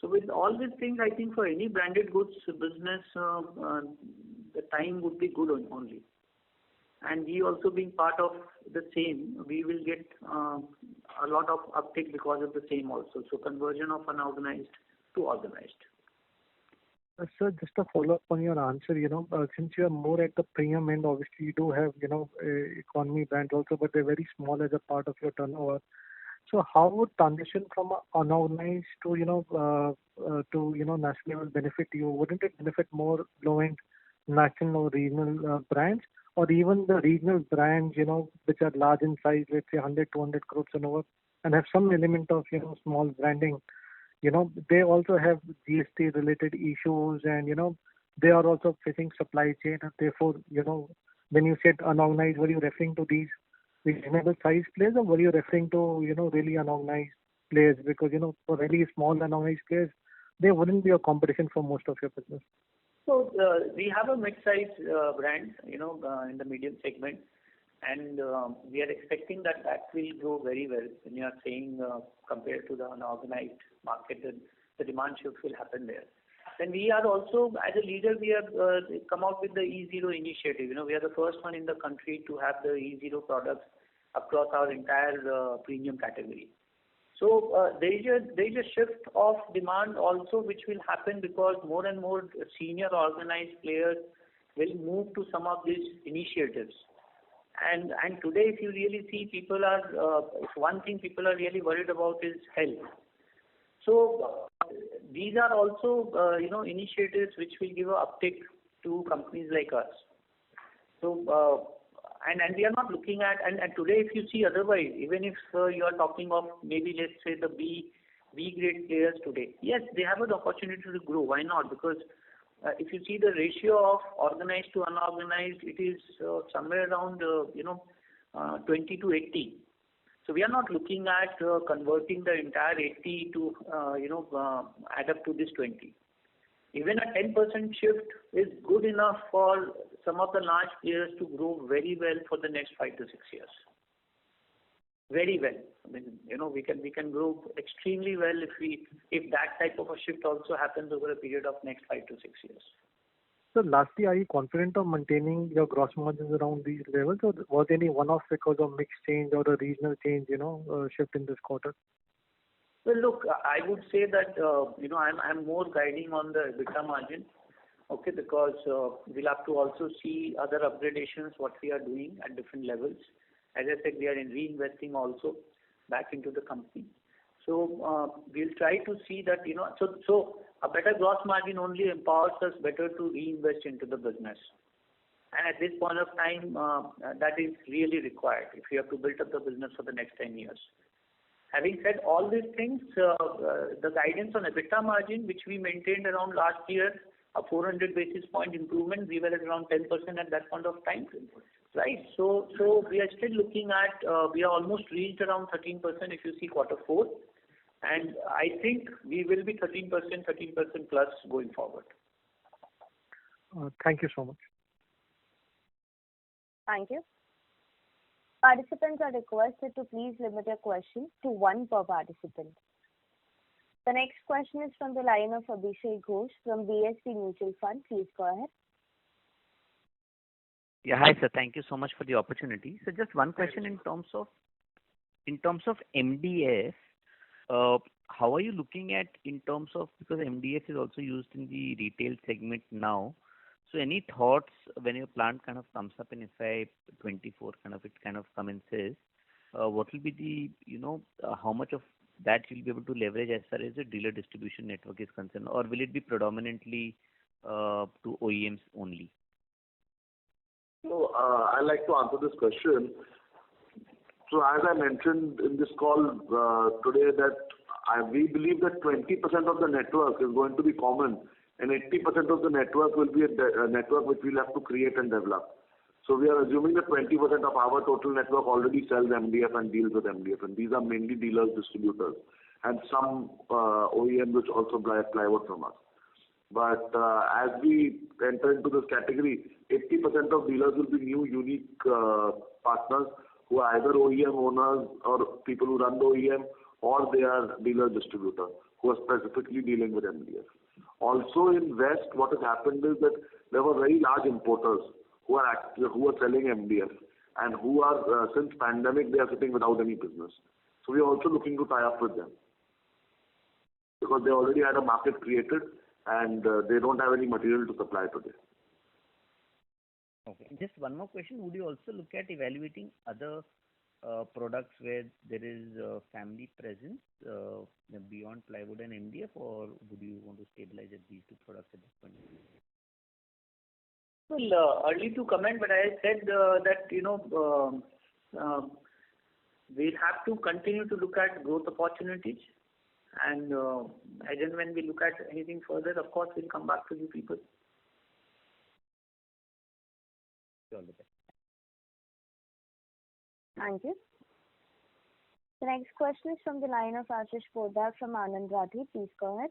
So with all these things, I think for any branded goods business, the time would be good only. And we also being part of the same, we will get a lot of uptake because of the same also. So conversion of unorganized to organized. Sir, just a follow-up on your answer, since you are more at the premium end, obviously you do have, economy brands also, but they're very small as a part of your turnover. So how would transition from unorganized to, national level benefit you? Wouldn't it benefit more low-end national or regional brands, or even the regional brands, which are large in size, let's say 100, 200 crores turnover, and have some element of, small branding? They also have GST related issues, and, they are also facing supply chain. And therefore, when you said unorganized, were you referring to these reasonable size players, or were you referring to, really unorganized players? Because, for really small unorganized players, they wouldn't be a competition for most of your business. So we have a mid-size brand, in the medium segment, and we are expecting that will grow very well. When you are saying compared to the unorganized market, the demand shift will happen there. Then we are also, as a leader, we have come out with the E0 initiative. We are the first one in the country to have the E0 products across our entire premium category. So there is a shift of demand also which will happen because more and more senior organized players will move to some of these initiatives. And today, if you really see, people are one thing people are really worried about is health. So these are also initiatives which will give an uptick to companies like us. So and we are not looking at, and today if you see otherwise, even if you are talking of maybe let's say the B grade players today, yes, they have an opportunity to grow. Why not? Because if you see the ratio of organized to unorganized, it is somewhere around 20 to 80. So we are not looking at converting the entire 80 to add up to this 20. Even a 10% shift is good enough for some of the large players to grow very well for the next 5 to 6 years. Very well. I mean, we can grow extremely well if that type of a shift also happens over a period of next 5 to 6 years. So lastly, are you confident of maintaining your gross margins around these levels, or was there any one-off because of mix change or a regional change, shift in this quarter? Well, look, I would say that I'm more guiding on the EBITDA margin, okay, because we'll have to also see other upgradations what we are doing at different levels. As I said, we are reinvesting also back into the company. So we'll try to see that so a better gross margin only empowers us better to reinvest into the business. And at this point of time, that is really required if we have to build up the business for the next 10 years. Having said all these things, the guidance on EBITDA margin, which we maintained around last year, a 400 basis point improvement, we were at around 10% at that point of time, right? So we are still looking at, we are almost reached around 13% if you see quarter 4. And I think we will be 13% plus going forward. Thank you so much. Thank you. Participants are requested to please limit your question to one per participant. The next question is from the line of Abhishek Ghosh from DSP Mutual Fund. Please go ahead. Yeah, hi sir. Thank you so much for the opportunity. So just one question in terms of MDF. How are you looking at in terms of, because MDF is also used in the retail segment now. So any thoughts when your plant kind of comes up in FY 24, it commences, what will be the, how much of that you'll be able to leverage as far as the dealer distribution network is concerned, or will it be predominantly to OEMs only? So I'd like to answer this question. So as I mentioned in this call today, that we believe that 20% of the network is going to be common, and 80% of the network will be a network which we'll have to create and develop. So we are assuming that 20% of our total network already sells MDF and deals with MDF, and these are mainly dealers, distributors, and some OEMs which also buy plywood from us. But as we enter into this category, 80% of dealers will be new, unique partners who are either OEM owners or people who run the OEM, or they are dealer distributors who are specifically dealing with MDF. Also in West, what has happened is that there were very large importers who are selling MDF, and who are since pandemic they are sitting without any business. So we are also looking to tie up with them because they already had a market created and they don't have any material to supply today. Okay. Just one more question. Would you also look at evaluating other products where there is family presence beyond plywood and MDF, or would you want to stabilize at these two products at this point? Well, early to comment, but I said that we'll have to continue to look at growth opportunities, and as and when we look at anything further, of course, we'll come back to you people. All the best. Thank you. The next question is from the line of Ashish Poddar from Anand Rathi. Please go ahead.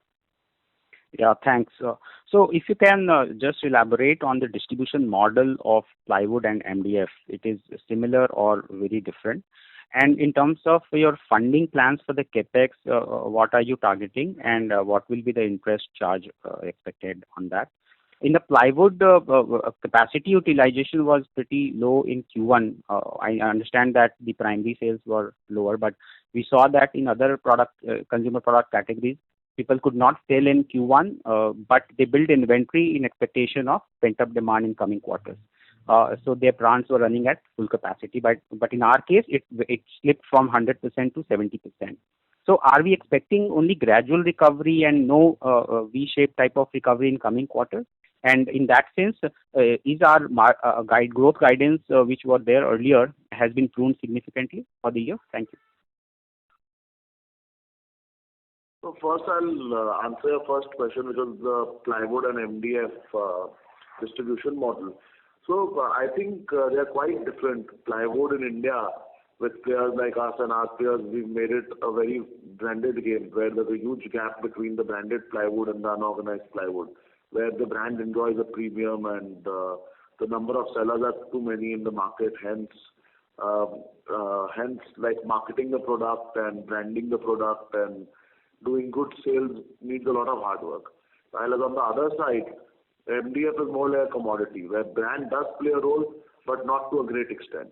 Yeah, thanks. So if you can just elaborate on the distribution model of plywood and MDF, it is similar or very different? And in terms of your funding plans for the capex, what are you targeting, and what will be the interest charge expected on that? In the plywood, capacity utilization was pretty low in Q1. I understand that the primary sales were lower, but we saw that in other consumer product categories, people could not sell in Q1, but they built inventory in expectation of pent-up demand in coming quarters. So their plants were running at full capacity, but in our case, it slipped from 100% to 70%. So are we expecting only gradual recovery and no V-shaped type of recovery in coming quarters? And in that sense, is our growth guidance, which were there earlier, has been pruned significantly for the year? Thank you. So first I'll answer your first question, which was the plywood and MDF distribution model. So I think they are quite different. Plywood in India with players like us and our peers, we've made it a very branded game where there's a huge gap between the branded plywood and the unorganized plywood, where the brand enjoys a premium and the number of sellers are too many in the market. Hence, like marketing the product and branding the product and doing good sales needs a lot of hard work. While on the other side, MDF is more like a commodity where brand does play a role, but not to a great extent.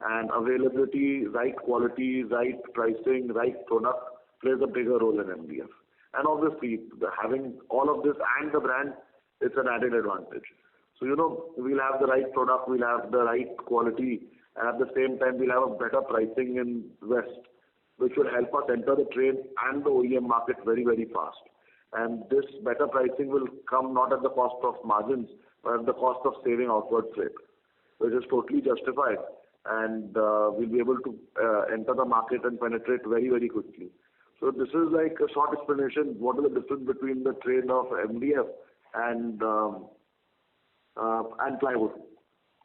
And availability, right quality, right pricing, right product plays a bigger role in MDF. And obviously, having all of this and the brand, it's an added advantage. So, we'll have the right product, we'll have the right quality, and at the same time, we'll have a better pricing in West, which will help us enter the trade and the OEM market very, very fast. And this better pricing will come not at the cost of margins, but at the cost of saving outward freight, which is totally justified. And we'll be able to enter the market and penetrate very, very quickly. So this is like a short explanation. What is the difference between the trade of MDF and plywood?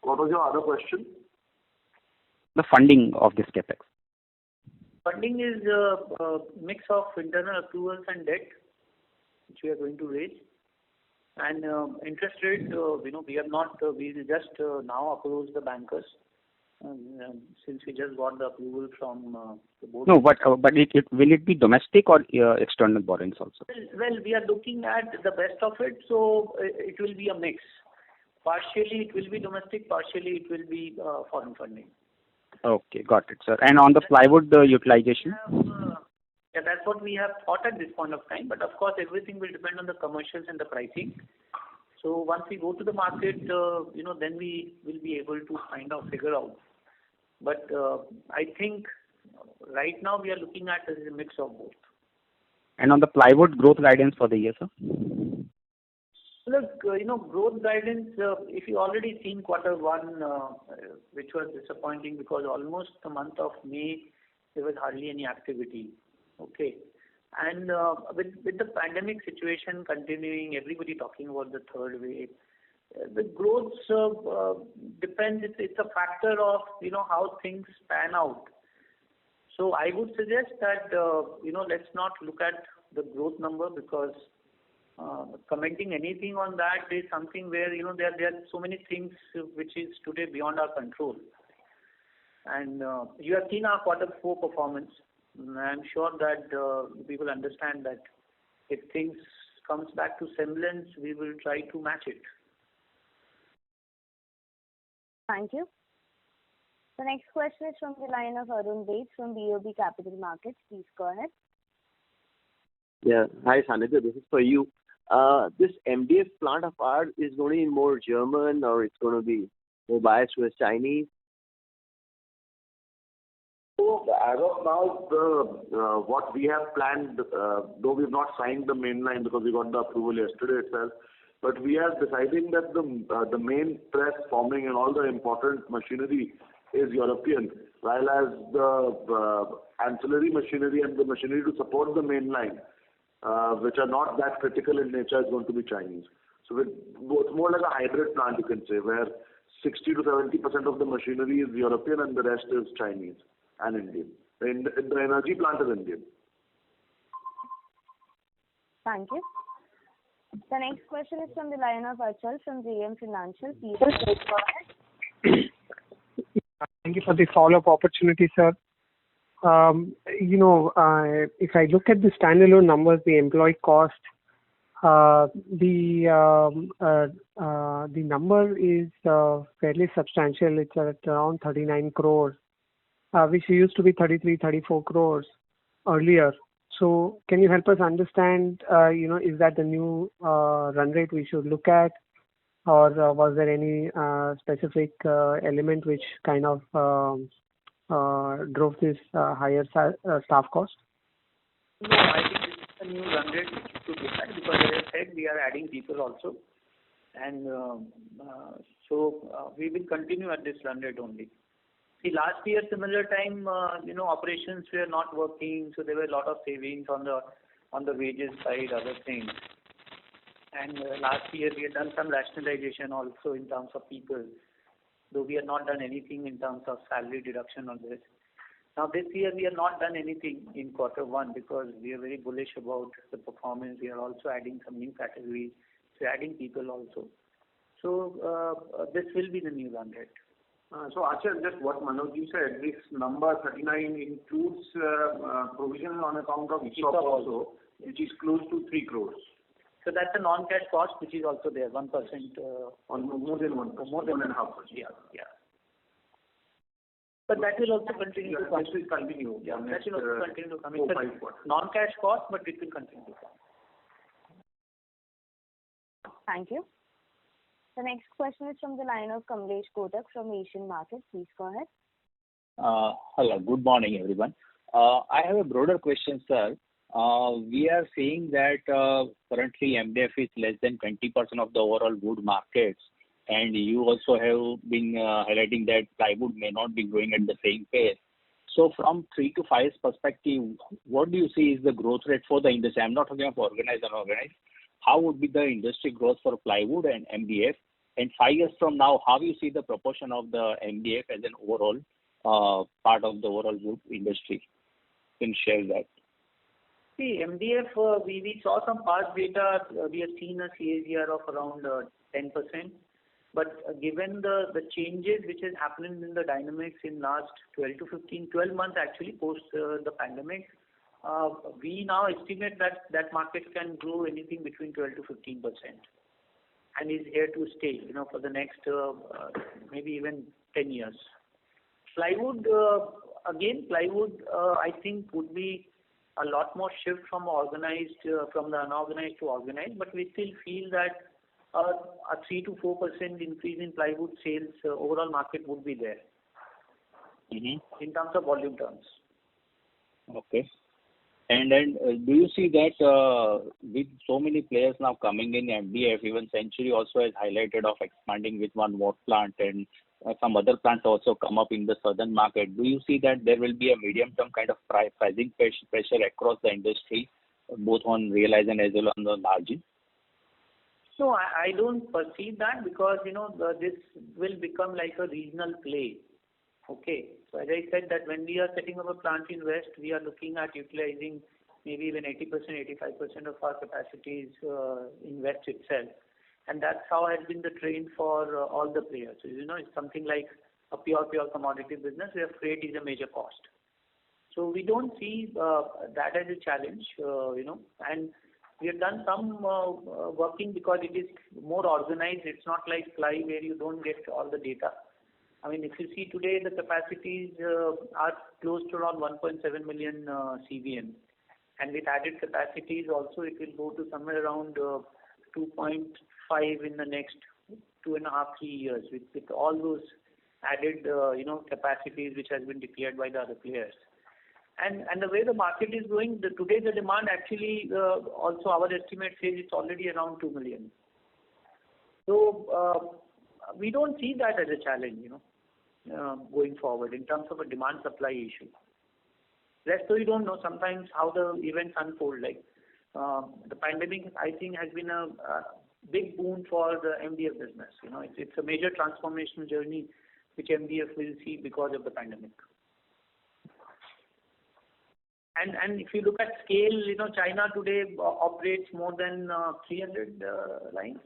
What was your other question? The funding of this capex. Funding is a mix of internal accruals and debt, which we are going to raise. And interest rate, we have not, we just now approach the bankers. Since we just got the approval from the board. No, but will it be domestic or external borrowings also? Well, we are looking at the best of it, so it will be a mix. Partially it will be domestic, partially it will be foreign funding. Okay, got it, sir. And on the plywood utilization? Yeah, that's what we have thought at this point of time. But of course, everything will depend on the commercials and the pricing. So once we go to the market, then we will be able to kind of figure out. But I think right now we are looking at a mix of both. And on the plywood growth guidance for the year, sir? Look, growth guidance, if you already seen quarter one, which was disappointing because almost the month of May, there was hardly any activity. Okay. And with the pandemic situation continuing, everybody talking about the third wave, the growth depends. It's a factor of how things pan out. So I would suggest that let's not look at the growth number because commenting anything on that is something where there are so many things which is today beyond our control. And you have seen our quarter 4 performance. I'm sure that people understand that if things comes back to semblance, we will try to match it. Thank you. The next question is from the line of Arun Baid from BOB Capital Markets. Please go ahead. Yeah. Hi, Sanidhya. This is for you. This MDF plant of ours is going to be more German or it's going to be more biased with Chinese? So as of now, what we have planned, though we've not signed the main line because we got the approval yesterday itself, but we are deciding that the main press forming and all the important machinery is European, while as the ancillary machinery and the machinery to support the main line, which are not that critical in nature, is going to be Chinese. So it's more like a hybrid plant, you can say, where 60 to 70% of the machinery is European and the rest is Chinese and Indian. The energy plant is Indian. Thank you. The next question is from the line of Achal from JM Financial. Please go ahead. Thank you for the follow-up opportunity, sir. If I look at the standalone numbers, the employee cost, the number is fairly substantial. It's at around 39 crores, which used to be 33, 34 crores earlier. So can you help us understand, is that the new run rate we should look at, or was there any specific element which kind of drove this higher staff cost? No, I think this is a new run rate which you should look at because as I said, we are adding people also. And so we will continue at this run rate only. See, last year, similar time, operations were not working, so there were a lot of savings on the wages side, other things. And last year, we had done some rationalization also in terms of people, though we had not done anything in terms of salary deduction on this. Now this year we have not done anything in quarter 1 because we are very bullish about the performance. We are also adding some new categories. We're adding people also. So this will be the new run rate. So Achal, just what Manoj ji said, this number 39 includes provision on account of ESOP also, which is close to 3 crores. So that's a non-cash cost which is also there, 1%. On more than 1%, more than 1.5%. Yeah. But that will also continue to come. This will continue. Yeah, that will also continue to come. 4-5 quarters. Non-cash cost, but it will continue to come. Thank you. The next question is from the line of Kamlesh Kotak from Asian Markets. Please go ahead. Hello. Good morning, everyone. I have a broader question, sir. We are seeing that currently MDF is less than 20% of the overall wood markets, and you also have been highlighting that plywood may not be growing at the same pace. So from 3 to 5 years perspective, what do you see is the growth rate for the industry? I'm not talking of organized and unorganized. How would be the industry growth for plywood and MDF? And 5 years from now, how do you see the proportion of the MDF as an overall part of the overall wood industry? You can share that. See, MDF, we saw some past data. We have seen a CAGR of around 10%. But given the changes which is happening in the dynamics in last 12 months actually post the pandemic, we now estimate that market can grow anything between 12 to 15%, and is here to stay, for the next maybe even 10 years. Plywood, I think would be a lot more shift from the unorganized to organized, but we still feel that a 3 to 4% increase in plywood sales overall market would be there in terms of volume terms. Okay. And then do you see that with so many players now coming in MDF, even Century also has highlighted of expanding with one more plant, and some other plants also come up in the southern market. Do you see that there will be a medium-term kind of pricing pressure across the industry, both on realization as well on the margin? No, I don't perceive that because, this will become like a regional play. Okay. So as I said that when we are setting up a plant in West, we are looking at utilizing maybe even 80%, 85% of our capacities in West itself. And that's how has been the trend for all the players. So, it's something like a pure commodity business where freight is a major cost. So we don't see that as a challenge, and we have done some working because it is more organized. It's not like ply where you don't get all the data. I mean, if you see today, the capacities are close to around 1.7 million CBM. And with added capacities also, it will go to somewhere around 2.5 in the next 2.5, 3 years with all those added, capacities which has been declared by the other players. And the way the market is going, today the demand actually, also our estimate says it's already around 2 million. So we don't see that as a challenge, going forward in terms of a demand supply issue. Rest of we don't know sometimes how the events unfold. Like the pandemic, I think, has been a big boon for the MDF business. It's a major transformational journey which MDF will see because of the pandemic. And if you look at scale, China today operates more than 300 lines.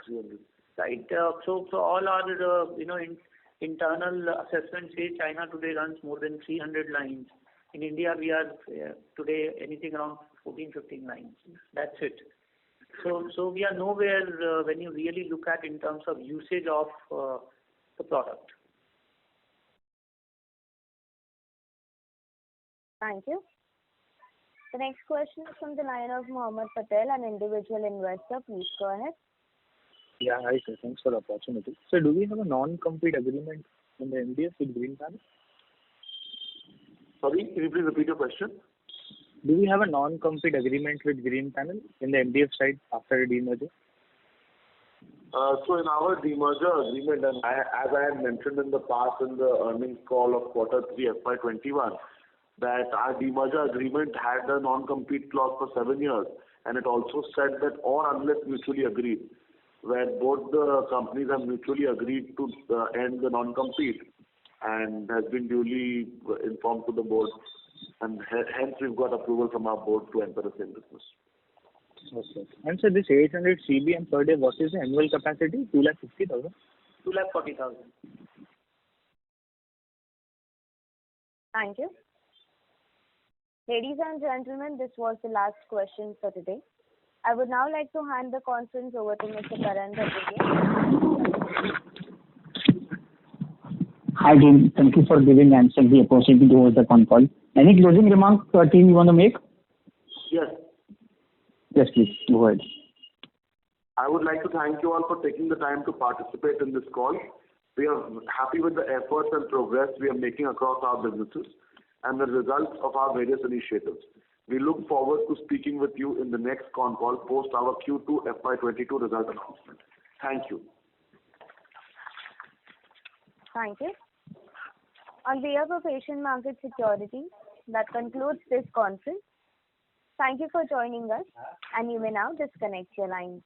300. Right. So all our internal assessments say China today runs more than 300 lines. In India, we are today anything around 14, 15 lines. That's it. So we are nowhere when you really look at in terms of usage of the product. Thank you. The next question is from the line of Mohammed Patel, an individual investor. Please go ahead. Yeah, hi sir. Thanks for the opportunity. So do we have a non-compete agreement in the MDF with Greenpanel? Sorry, can you please repeat your question? Do we have a non-compete agreement with Greenpanel in the MDF side after a demerger? So in our demerger agreement, and as I had mentioned in the past in the earnings call of Q3 FY21, that our demerger agreement had a non-compete clause for 7 years, and it also said that or unless mutually agreed, where both the companies have mutually agreed to end the non-compete, and has been duly informed to the board, and hence we've got approval from our board to enter the same business. Okay. And so this 800 CBM per day, what is the annual capacity? 250,000? 240,000. Thank you. Ladies and gentlemen, this was the last question for today. I would now like to hand the conference over to Mr. Karan Bhadauria. Hi, team. Thank you for giving answer the opportunity to host the con call. Any closing remarks, team, you want to make? Yes. Yes, please. Go ahead. I would like to thank you all for taking the time to participate in this call. We are happy with the efforts and progress we are making across our businesses and the results of our various initiatives. We look forward to speaking with you in the next con call post our Q2 FY22 result announcement. Thank you. Thank you. On behalf of Asian Market Securities, that concludes this conference. Thank you for joining us, and you may now disconnect your lines.